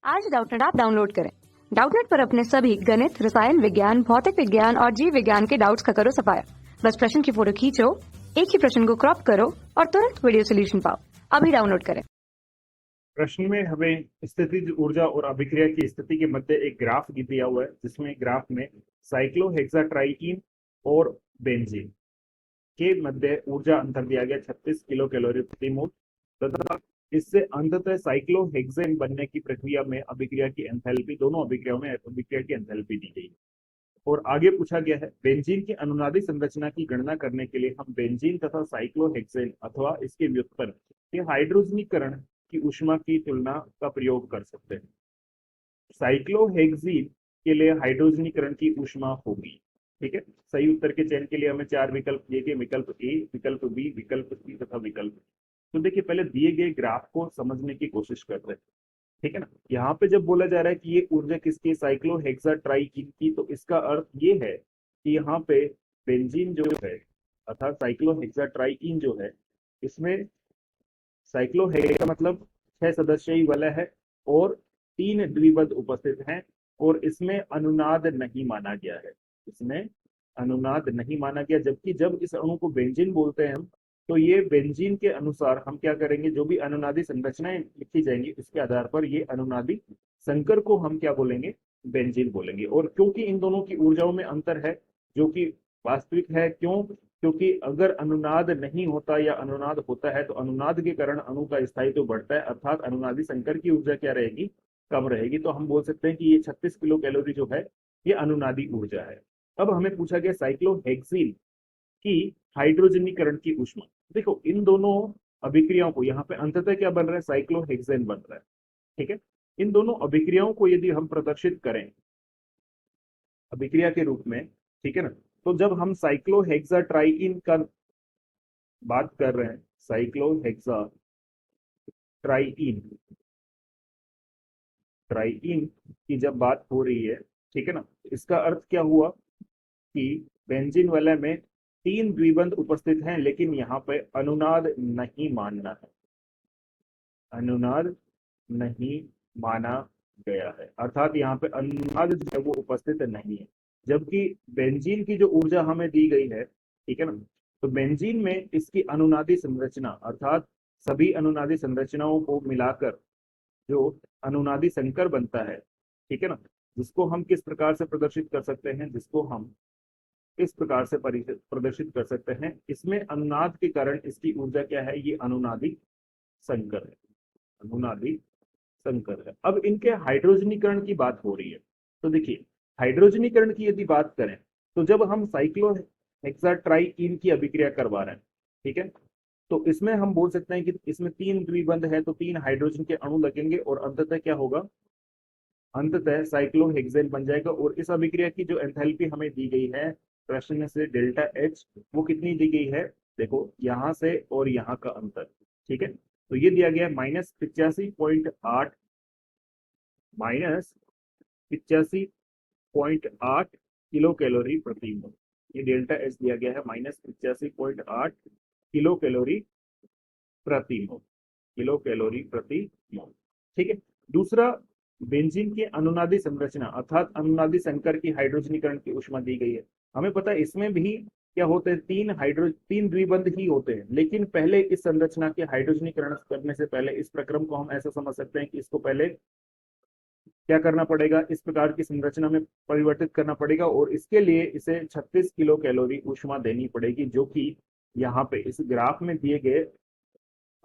आज Doubtnut app download करें। Doubtnut पर अपने सभी गणित, रसायन विज्ञान, भौतिक विज्ञान और जीव विज्ञान के डाउट्स का करो सफाया। बस प्रश्न की फोटो खींचो, एक ही प्रश्न को क्रॉप करो और तुरंत वीडियो सोल्यूशन पाओ। अभी डाउनलोड करें। प्रश्न में हमें स्थितिज ऊर्जा और अभिक्रिया की स्थिति के मध्य एक ग्राफ दिया हुआ है, जिसमें ग्राफ में साइक्लोहेक्साट्राइकीन और बेंजीन के मध्य ऊर्जा अंतर दिया गया 36 किलो कैलोरी प्रति मोल तथा इससे अंततः साइक्लोहेक्सेन बनने की प्रक्रिया में अभिक्रिया की एंथैल्पी, दोनों अभिक्रियाओं में अभिक्रिया की एंथैल्पी दी गई। और आगे पूछा गया है, बेंजीन की अनुनादी संरचना की गणना करने के लिए हम बेंजीन तथा साइक्लोहेक्सेन अथवा इसके व्युत्पन्न के हाइड्रोजनीकरण की ऊष्मा की तुलना का प्रयोग कर सकते हैं। साइक्लोहेक्सीन के लिए हाइड्रोजनीकरण की ऊष्मा होगी, ठीक है। सही उत्तर के चयन के लिए हमें 4 विकल्प दिए गए, विकल्प ए, विकल्प बी, विकल्प सी तथा विकल्प डी। तो देखिए, पहले दिए गए ग्राफ को समझने की कोशिश करते हैं, ठीक है ना। यहाँ पे जब बोला जा रहा है कि ये ऊर्जा किसकी, साइक्लोहेक्साट्राइकीन की, तो इसका अर्थ ये है कि यहाँ पे बेंजीन जो है अर्थात साइक्लोहेक्साट्राइकीन जो है, इसमें साइक्लोहेक्सा का मतलब 6 सदस्यीय वलय है और 3 द्विपद उपस्थित हैं और इसमें अनुनाद नहीं माना गया है, इसमें अनुनाद नहीं माना गया। जबकि जब इस अणु को बेंजीन बोलते हैं हम, तो ये बेंजीन के अनुसार हम क्या करेंगे, जो भी अनुनादी संरचनाएं लिखी जाएंगी उसके आधार पर ये अनुनादी संकर को हम क्या बोलेंगे, बेंजीन बोलेंगे। और क्योंकि इन दोनों की ऊर्जाओं में अंतर है जो कि वास्तविक है, क्यों, क्योंकि अगर अनुनाद नहीं होता या अनुनाद होता है तो अनुनाद के कारण अणु का स्थायित्व बढ़ता है, अर्थात अनुनादी संकर की ऊर्जा क्या रहेगी, कम रहेगी। तो हम बोल सकते हैं कि ये 36 किलो कैलोरी जो है ये अनुनादी ऊर्जा है। अब हमें पूछा गया साइक्लोहेक्सीन की हाइड्रोजनीकरण की ऊष्मा। देखो, इन दोनों अभिक्रियाओं को यहाँ पे अंततः क्या बन रहा है, साइक्लोहेक्सेन बन रहा है, ठीक है। इन दोनों अभिक्रियाओं को यदि हम प्रदर्शित करें अभिक्रिया के रूप में, ठीक है ना, तो जब हम साइक्लोहेक्साट्राइकीन का बात कर रहे हैं, साइक्लोहेक्साट्राइकीन ट्राइकीन की जब बात हो रही है, ठीक है ना, इसका अर्थ क्या हुआ कि बेंजीन वलय में 3 द्विबंध उपस्थित हैं, लेकिन यहाँ पे अनुनाद नहीं मानना है, अनुनाद नहीं माना गया है, अर्थात यहाँ पे अनुनाद जो है वो उपस्थित नहीं है। जबकि बेंजीन की जो ऊर्जा हमें दी गई है, ठीक है ना, तो बेंजीन में इसकी अनुनादी संरचना अर्थात सभी अनुनादी संरचनाओं को मिलाकर जो अनुनादी संकर बनता है, ठीक है ना, जिसको हम किस प्रकार से प्रदर्शित कर सकते हैं, जिसको हम इस प्रकार से प्रदर्शित कर सकते हैं, इसमें अनुनाद के कारण इसकी ऊर्जा क्या है, ये अनुनादी संकर है, अनुनादी संकर है। अब इनके हाइड्रोजनीकरण की बात हो रही है, तो देखिए हाइड्रोजनीकरण की यदि बात करें तो जब हम साइक्लोहेक्साट्राइकीन की अभिक्रिया करवा रहे हैं, ठीक है, तो इसमें हम बोल सकते हैं कि इसमें 3 द्विबंध है तो 3 हाइड्रोजन के अणु लगेंगे और अंततः क्या होगा, अंततः साइक्लोहेक्सेन बन जाएगा। और इस अभिक्रिया की जो एंथैल्पी हमें दी गई है प्रश्न से, डेल्टा एच, वो कितनी दी गई है, देखो यहां से और यहाँ का अंतर, ठीक है, तो ये दिया गया -85.8 -85.8 किलो कैलोरी प्रति मोल। ये डेल्टा एच दिया गया है -85.8 किलो कैलोरी प्रति मोल, किलो कैलोरी प्रति मोल, ठीक है। दूसरा, बेंजीन की अनुनादी संरचना अर्थात अनुनादी संकर की हाइड्रोजनीकरण की ऊष्मा दी गई है। हमें पता है इसमें भी क्या होते हैं, 3 द्विबंध ही होते हैं, लेकिन पहले इस संरचना के हाइड्रोजनीकरण करने से पहले इस प्रक्रम को हम ऐसा समझ सकते हैं कि इसको पहले क्या करना पड़ेगा, इस प्रकार की संरचना में परिवर्तित करना पड़ेगा और इसके लिए इसे 36 किलो कैलोरी ऊष्मा देनी पड़ेगी, जो कि यहाँ पे इस ग्राफ में दिए गए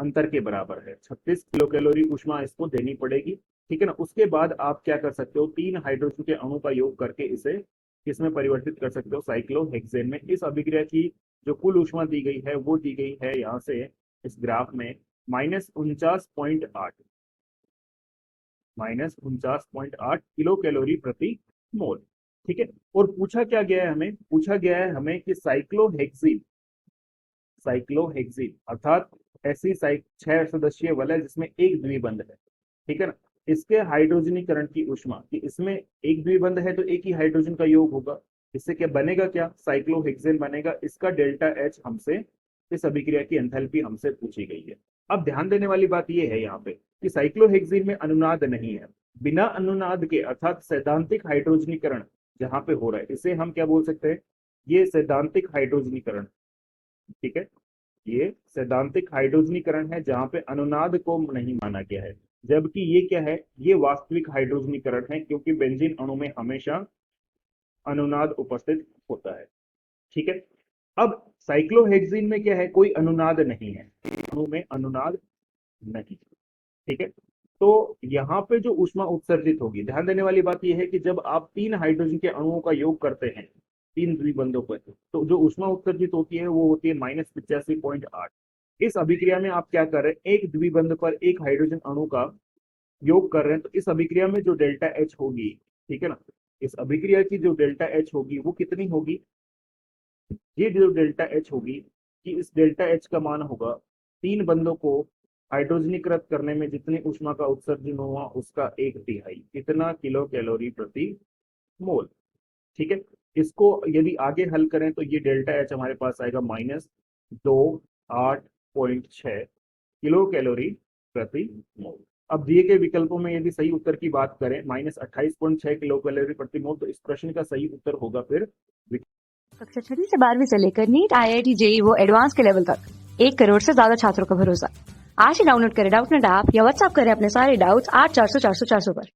अंतर के बराबर है। 36 किलो कैलोरी ऊष्मा इसको देनी पड़ेगी, ठीक है ना। उसके बाद आप क्या कर सकते हो, 3 हाइड्रोजन के अणु का योग करके इसे किसमें परिवर्तित कर सकते हो, साइक्लोहेक्सेन में। इस अभिक्रिया की जो कुल ऊष्मा दी गई है वो दी गई है यहाँ से इस ग्राफ में -49.8 किलो कैलोरी प्रति मोल, ठीक है। और पूछा क्या गया है हमें, पूछा गया है हमें कि साइक्लोहेक्सीन अर्थात ऐसी 6 सदस्यीय वलय जिसमें एक द्विबंध है, ठीक है ना, इसके हाइड्रोजनीकरण की ऊष्मा, कि इसमें एक द्विबंध है तो एक ही हाइड्रोजन का योग होगा, इससे क्या बनेगा, क्या साइक्लोहेक्सेन बनेगा। इसका डेल्टा एच हमसे, इस अभिक्रिया की एंथैल्पी हमसे पूछी गई है। अब ध्यान देने वाली बात यह है यहाँ पे कि साइक्लोहेक्सीन में अनुनाद नहीं है, बिना अनुनाद के अर्थात सैद्धांतिक हाइड्रोजनीकरण जहां पे हो रहा है इसे हम क्या बोल सकते हैं, ये सैद्धांतिक हाइड्रोजनीकरण, ठीक है, ये सैद्धांतिक हाइड्रोजनीकरण है जहां पे अनुनाद को नहीं माना गया है। जबकि ये क्या है, ये वास्तविक हाइड्रोजनीकरण है क्योंकि बेंजीन अणु में हमेशा अनुनाद उपस्थित होता है, ठीक है। अब साइक्लोहेक्सीन में क्या है, कोई अनुनाद नहीं है, अणु में अनुनाद नहीं, ठीक है। तो यहाँ पे जो ऊष्मा उत्सर्जित होगी, ध्यान देने वाली बात यह है कि जब आप 3 हाइड्रोजन के अणुओं का योग करते हैं 3 द्विबंधों पर, तो जो ऊष्मा उत्सर्जित होती है वो होती है -85.8। इस अभिक्रिया में आप क्या कर रहे हैं, एक द्विबंध पर एक हाइड्रोजन अणु का योग कर रहे हैं, तो इस अभिक्रिया में जो डेल्टा एच होगी, ठीक है ना, इस अभिक्रिया की जो डेल्टा एच होगी वो कितनी होगी, ये जो डेल्टा एच होगी कि इस डेल्टा एच का मान होगा 3 बंधों को हाइड्रोजनीकृत करने में जितनी ऊष्मा का उत्सर्जन हुआ उसका 1/3, कितना किलो कैलोरी प्रति मोल, ठीक है। इसको यदि आगे हल करें तो ये डेल्टा एच हमारे पास आएगा -208.6 किलो कैलोरी प्रति मोल। अब दिए गए विकल्पों में यदि सही उत्तर की बात करें -28.6 किलो कैलोरी प्रति मोल, तो इस प्रश्न का सही उत्तर होगा फिर कक्षा 6वीं से 12वीं से लेकर नीट, IIT, JEE वो एडवांस के लेवल तक 1 करोड़ से ज्यादा छात्रों का भरोसा। आज ही डाउनलोड करें डाउटनेट ऐप या व्हाट्सएप करें अपने सारे डाउट्स 8400 400 400 पर।